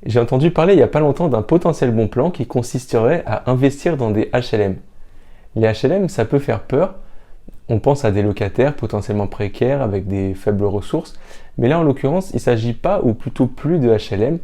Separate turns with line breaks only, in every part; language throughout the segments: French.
J'ai entendu parler il n'y a pas longtemps d'un potentiel bon plan qui consisterait à investir dans des HLM. Les HLM, ça peut faire peur. On pense à des locataires potentiellement précaires avec des faibles ressources. Mais là, en l'occurrence, il ne s'agit pas, ou plutôt plus de HLM.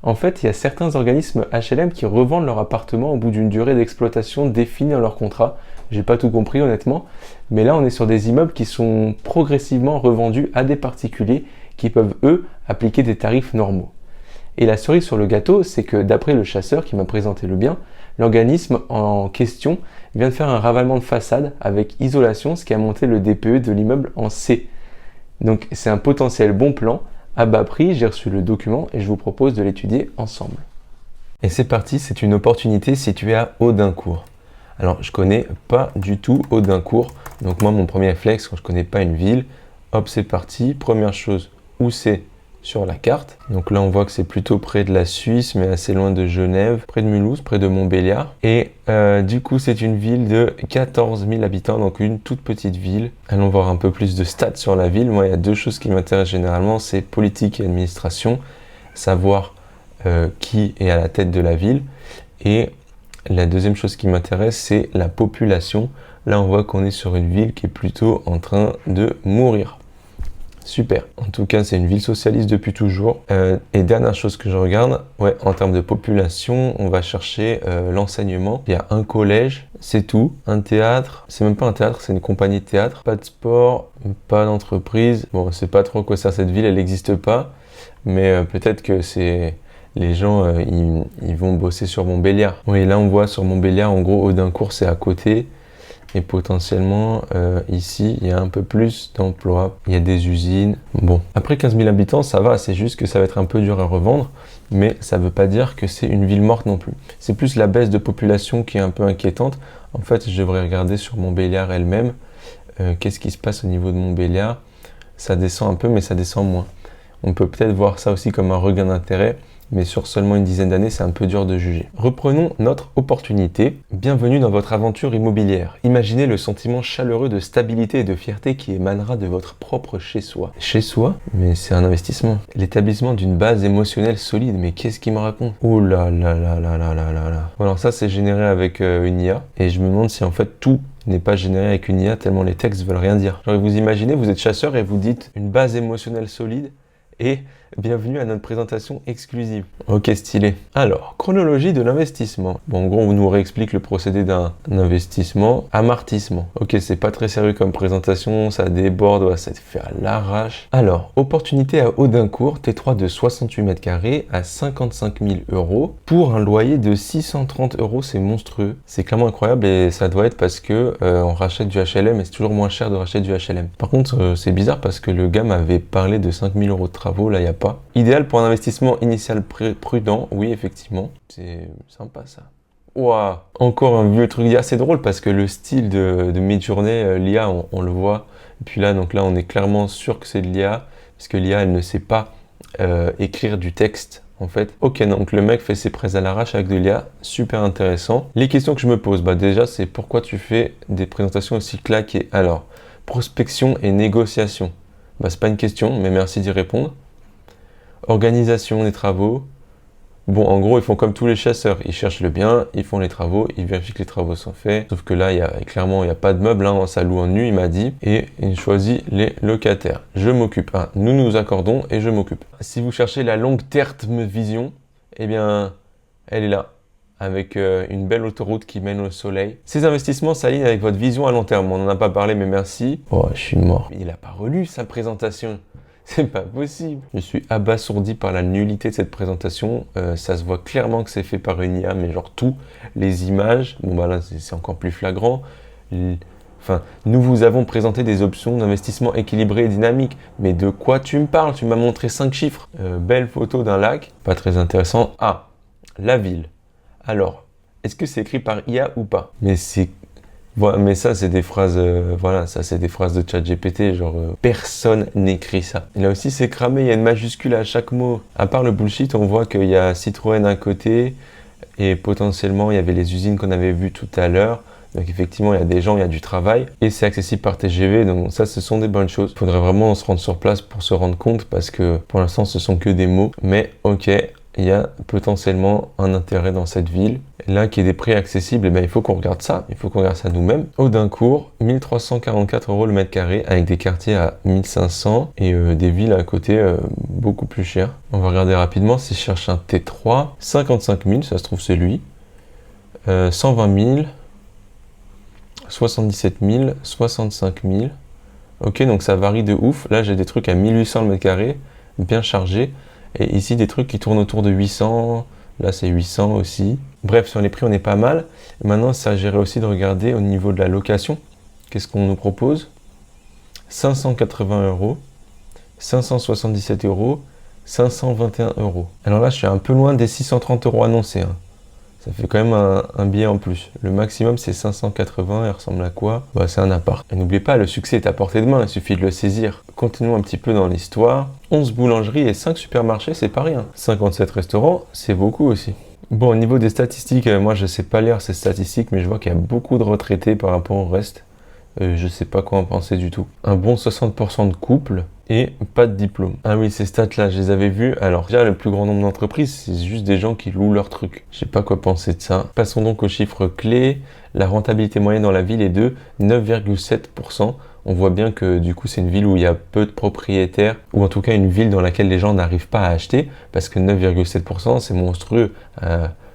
En fait, il y a certains organismes HLM qui revendent leur appartement au bout d'une durée d'exploitation définie dans leur contrat. J'ai pas tout compris honnêtement. Mais là, on est sur des immeubles qui sont progressivement revendus à des particuliers qui peuvent, eux, appliquer des tarifs normaux. Et la cerise sur le gâteau, c'est que d'après le chasseur qui m'a présenté le bien, l'organisme en question vient de faire un ravalement de façade avec isolation, ce qui a monté le DPE de l'immeuble en C. Donc c'est un potentiel bon plan à bas prix. J'ai reçu le document et je vous propose de l'étudier ensemble. Et c'est parti, c'est une opportunité située à Audincourt. Alors je connais pas du tout Audincourt, donc moi mon premier réflexe quand je connais pas une ville, hop c'est parti. Première chose, où c'est sur la carte. Donc là, on voit que c'est plutôt près de la Suisse, mais assez loin de Genève, près de Mulhouse, près de Montbéliard. Et du coup, c'est une ville de 14 000 habitants, donc une toute petite ville. Allons voir un peu plus de stats sur la ville. Moi, il y a deux choses qui m'intéressent généralement, c'est politique et administration, savoir qui est à la tête de la ville. Et la deuxième chose qui m'intéresse, c'est la population. Là, on voit qu'on est sur une ville qui est plutôt en train de mourir. Super. En tout cas, c'est une ville socialiste depuis toujours. Et dernière chose que je regarde, ouais, en termes de population, on va chercher l'enseignement. Il y a un collège, c'est tout. Un théâtre, c'est même pas un théâtre, c'est une compagnie de théâtre. Pas de sport, pas d'entreprise. Bon, c'est pas trop quoi sert cette ville, elle n'existe pas. Mais peut-être que c'est... Les gens, ils vont bosser sur Montbéliard. Oui, là, on voit sur Montbéliard, en gros, Audincourt, c'est à côté. Et potentiellement, ici, il y a un peu plus d'emplois. Il y a des usines. Bon, après 15 000 habitants, ça va. C'est juste que ça va être un peu dur à revendre. Mais ça ne veut pas dire que c'est une ville morte non plus. C'est plus la baisse de population qui est un peu inquiétante. En fait, je devrais regarder sur Montbéliard elle-même. Qu'est-ce qui se passe au niveau de Montbéliard? Ça descend un peu, mais ça descend moins. On peut peut-être voir ça aussi comme un regain d'intérêt. Mais sur seulement une dizaine d'années, c'est un peu dur de juger. Reprenons notre opportunité. Bienvenue dans votre aventure immobilière. Imaginez le sentiment chaleureux de stabilité et de fierté qui émanera de votre propre chez-soi. Chez-soi? Mais c'est un investissement. L'établissement d'une base émotionnelle solide. Mais qu'est-ce qu'il me raconte? Oh là là là là là là là là. Alors ça, c'est généré avec une IA. Et je me demande si en fait tout n'est pas généré avec une IA tellement les textes veulent rien dire. Genre vous imaginez, vous êtes chasseur et vous dites une base émotionnelle solide et bienvenue à notre présentation exclusive. Ok, stylé. Alors, chronologie de l'investissement. Bon, en gros, on nous réexplique le procédé d'un investissement. Amortissement. Ok, c'est pas très sérieux comme présentation, ça déborde, ouais, ça te fait à l'arrache. Alors, opportunité à Audincourt, T3 de 68 mètres carrés à 55 000 euros pour un loyer de 630 euros, c'est monstrueux. C'est clairement incroyable et ça doit être parce que on rachète du HLM et c'est toujours moins cher de racheter du HLM. Par contre, c'est bizarre parce que le gars m'avait parlé de 5 000 euros de travaux, là, il n'y a pas. Idéal pour un investissement initial prudent, oui, effectivement. C'est sympa ça. Ouah, encore un vieux truc d'IA, c'est drôle parce que le style de Midjourney, l'IA, on le voit. Et puis là, donc là, on est clairement sûr que c'est de l'IA parce que l'IA, elle ne sait pas écrire du texte. En fait, ok, donc le mec fait ses prises à l'arrache avec de l'IA, super intéressant. Les questions que je me pose, bah déjà, c'est pourquoi tu fais des présentations aussi claquées? Alors, prospection et négociation. Bah, c'est pas une question, mais merci d'y répondre. Organisation des travaux. Bon, en gros, ils font comme tous les chasseurs. Ils cherchent le bien, ils font les travaux, ils vérifient que les travaux sont faits. Sauf que là, clairement, il n'y a pas de meubles. Hein, ça loue en nu, il m'a dit. Et il choisit les locataires. Je m'occupe. Hein, nous nous accordons et je m'occupe. Si vous cherchez la longue terme vision, eh bien, elle est là. Avec une belle autoroute qui mène au soleil. Ces investissements s'alignent avec votre vision à long terme. On n'en a pas parlé, mais merci. Oh, je suis mort. Il n'a pas relu sa présentation. C'est pas possible. Je suis abasourdi par la nullité de cette présentation. Ça se voit clairement que c'est fait par une IA, mais genre tout, les images, bon bah là c'est encore plus flagrant. Enfin, nous vous avons présenté des options d'investissement équilibrées et dynamiques. Mais de quoi tu me parles? Tu m'as montré 5 chiffres. Belle photo d'un lac, pas très intéressant. Ah, la ville. Alors, est-ce que c'est écrit par IA ou pas? Mais c'est... Voilà, mais ça, c'est des phrases, voilà, ça, c'est des phrases de ChatGPT, genre, personne n'écrit ça. Et là aussi, c'est cramé, il y a une majuscule à chaque mot. À part le bullshit, on voit qu'il y a Citroën à côté, et potentiellement, il y avait les usines qu'on avait vues tout à l'heure. Donc, effectivement, il y a des gens, il y a du travail, et c'est accessible par TGV, donc ça, ce sont des bonnes choses. Il faudrait vraiment se rendre sur place pour se rendre compte, parce que pour l'instant, ce sont que des mots. Mais, ok, il y a potentiellement un intérêt dans cette ville. Là, qui est des prix accessibles, eh bien, il faut qu'on regarde ça. Il faut qu'on regarde ça nous-mêmes. Audincourt, 1344 € le mètre carré avec des quartiers à 1500 et des villes à côté beaucoup plus chères. On va regarder rapidement si je cherche un T3. 55 000, ça se trouve c'est lui. 120 000, 77 000, 65 000. Ok, donc ça varie de ouf. Là, j'ai des trucs à 1800 le mètre carré, bien chargés. Et ici, des trucs qui tournent autour de 800. Là, c'est 800 aussi. Bref, sur les prix, on est pas mal. Et maintenant, ça gérait aussi de regarder au niveau de la location. Qu'est-ce qu'on nous propose? 580 €, 577 €, 521 €. Alors là, je suis un peu loin des 630 € annoncés. Ça fait quand même un billet en plus. Le maximum, c'est 580. Il ressemble à quoi? Bah, c'est un appart. Et n'oubliez pas, le succès est à portée de main. Il suffit de le saisir. Continuons un petit peu dans l'histoire. 11 boulangeries et 5 supermarchés, c'est pas rien. 57 restaurants, c'est beaucoup aussi. Bon, au niveau des statistiques, moi, je sais pas lire ces statistiques, mais je vois qu'il y a beaucoup de retraités par rapport au reste. Je sais pas quoi en penser du tout. Un bon 60% de couples et pas de diplôme. Ah oui, ces stats-là, je les avais vus. Alors déjà, le plus grand nombre d'entreprises, c'est juste des gens qui louent leurs trucs. Je sais pas quoi penser de ça. Passons donc aux chiffres clés. La rentabilité moyenne dans la ville est de 9,7%. On voit bien que du coup, c'est une ville où il y a peu de propriétaires, ou en tout cas une ville dans laquelle les gens n'arrivent pas à acheter, parce que 9,7%, c'est monstrueux.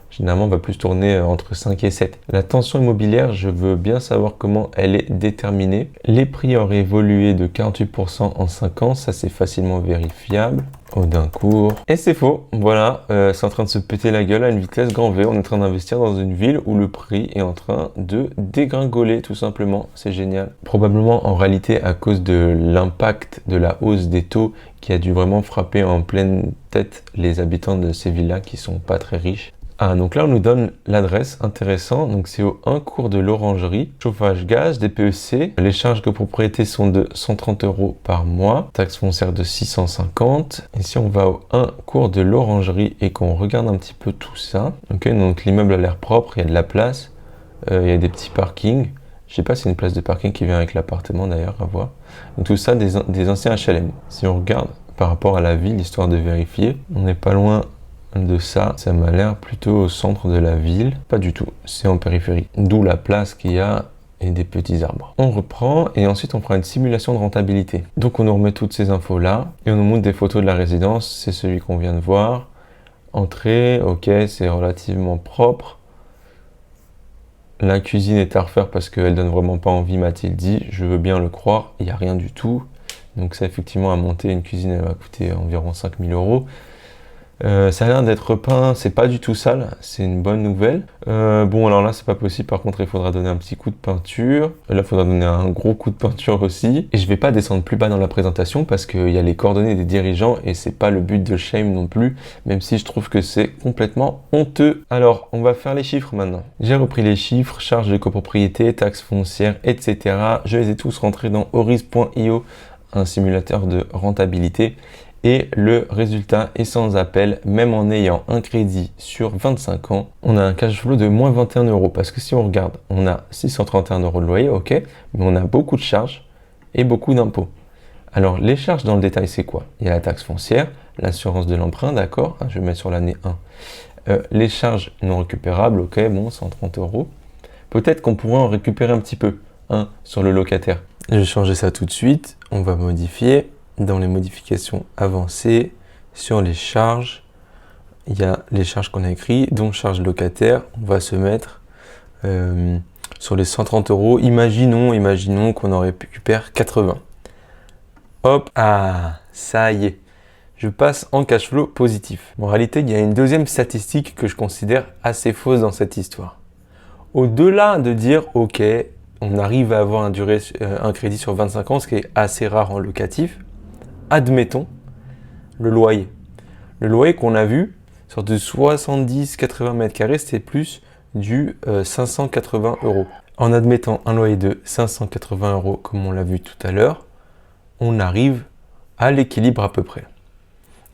Généralement, on va plus tourner entre 5 et 7. La tension immobilière, je veux bien savoir comment elle est déterminée. Les prix auraient évolué de 48% en 5 ans, ça c'est facilement vérifiable. Audincourt. Et c'est faux, voilà, c'est en train de se péter la gueule à une vitesse grand V. On est en train d'investir dans une ville où le prix est en train de dégringoler tout simplement. C'est génial. Probablement en réalité à cause de l'impact de la hausse des taux qui a dû vraiment frapper en pleine tête les habitants de ces villes-là qui sont pas très riches. Ah, donc là, on nous donne l'adresse, intéressant. Donc, c'est au 1 cours de l'Orangerie. Chauffage, gaz, DPEC. Les charges de propriété sont de 130 € par mois. Taxe foncière de 650. Et si on va au 1 cours de l'Orangerie et qu'on regarde un petit peu tout ça. Ok, donc l'immeuble a l'air propre, il y a de la place. Il y a des petits parkings. Je sais pas si c'est une place de parking qui vient avec l'appartement d'ailleurs, à voir. Donc, tout ça, des anciens HLM. Si on regarde par rapport à la ville, histoire de vérifier, on n'est pas loin de ça m'a l'air plutôt au centre de la ville. Pas du tout, c'est en périphérie. D'où la place qu'il y a et des petits arbres. On reprend et ensuite on fera une simulation de rentabilité. Donc on nous remet toutes ces infos là et on nous montre des photos de la résidence. C'est celui qu'on vient de voir. Entrée, ok, c'est relativement propre. La cuisine est à refaire parce qu'elle donne vraiment pas envie, m'a-t-il dit. Je veux bien le croire, il n'y a rien du tout. Donc ça effectivement à monter une cuisine, elle va coûter environ 5 000 €. Ça a l'air d'être peint, c'est pas du tout sale, c'est une bonne nouvelle. Bon, alors là, c'est pas possible, par contre, il faudra donner un petit coup de peinture. Là, il faudra donner un gros coup de peinture aussi. Et je vais pas descendre plus bas dans la présentation parce qu'il y a les coordonnées des dirigeants et c'est pas le but de Shame non plus, même si je trouve que c'est complètement honteux. Alors, on va faire les chiffres maintenant. J'ai repris les chiffres, charges de copropriété, taxes foncières, etc. Je les ai tous rentrés dans Horizon.io, un simulateur de rentabilité. Et le résultat est sans appel, même en ayant un crédit sur 25 ans, on a un cash flow de moins 21 €. Parce que si on regarde, on a 631 € de loyer, ok, mais on a beaucoup de charges et beaucoup d'impôts. Alors les charges dans le détail, c'est quoi? Il y a la taxe foncière, l'assurance de l'emprunt, d'accord, je vais mettre sur l'année 1. Les charges non récupérables, ok, bon, 130 €. Peut-être qu'on pourrait en récupérer un petit peu, sur le locataire. Je vais changer ça tout de suite, on va modifier. Dans les modifications avancées, sur les charges, il y a les charges qu'on a écrites, donc charges locataires, on va se mettre sur les 130 €. Imaginons qu'on en récupère 80. Hop, ça y est, je passe en cash flow positif. En réalité, il y a une deuxième statistique que je considère assez fausse dans cette histoire. Au-delà de dire, ok, on arrive à avoir un crédit sur 25 ans, ce qui est assez rare en locatif, admettons le loyer. Le loyer qu'on a vu sur du 70-80 mètres carrés, c'était plus du 580 €. En admettant un loyer de 580 € comme on l'a vu tout à l'heure, on arrive à l'équilibre à peu près.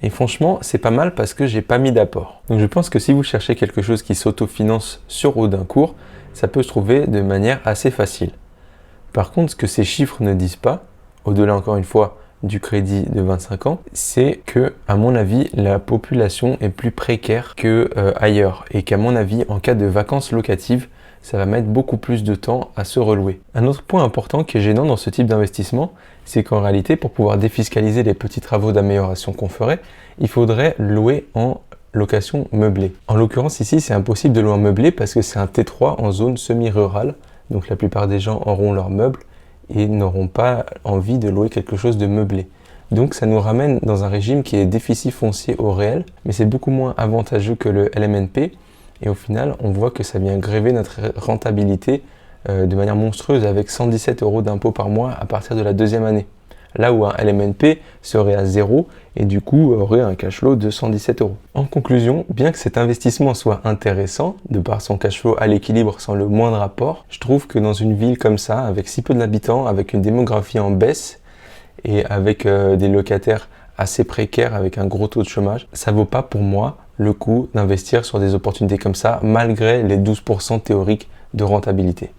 Et franchement, c'est pas mal parce que j'ai pas mis d'apport. Donc je pense que si vous cherchez quelque chose qui s'autofinance sur Audincourt, ça peut se trouver de manière assez facile. Par contre, ce que ces chiffres ne disent pas, au-delà encore une fois du crédit de 25 ans, c'est que, à mon avis, la population est plus précaire que ailleurs et qu'à mon avis, en cas de vacances locatives, ça va mettre beaucoup plus de temps à se relouer. Un autre point important qui est gênant dans ce type d'investissement, c'est qu'en réalité, pour pouvoir défiscaliser les petits travaux d'amélioration qu'on ferait, il faudrait louer en location meublée. En l'occurrence ici, c'est impossible de louer en meublé parce que c'est un T3 en zone semi-rurale, donc la plupart des gens auront leurs meubles et n'auront pas envie de louer quelque chose de meublé. Donc ça nous ramène dans un régime qui est déficit foncier au réel, mais c'est beaucoup moins avantageux que le LMNP. Et au final, on voit que ça vient gréver notre rentabilité de manière monstrueuse avec 117 € d'impôt par mois à partir de la deuxième année. Là où un LMNP serait à 0 et du coup aurait un cash flow de 117 €. En conclusion, bien que cet investissement soit intéressant, de par son cash flow à l'équilibre sans le moindre apport, je trouve que dans une ville comme ça, avec si peu d'habitants, avec une démographie en baisse et avec des locataires assez précaires avec un gros taux de chômage, ça vaut pas pour moi le coup d'investir sur des opportunités comme ça, malgré les 12% théoriques de rentabilité.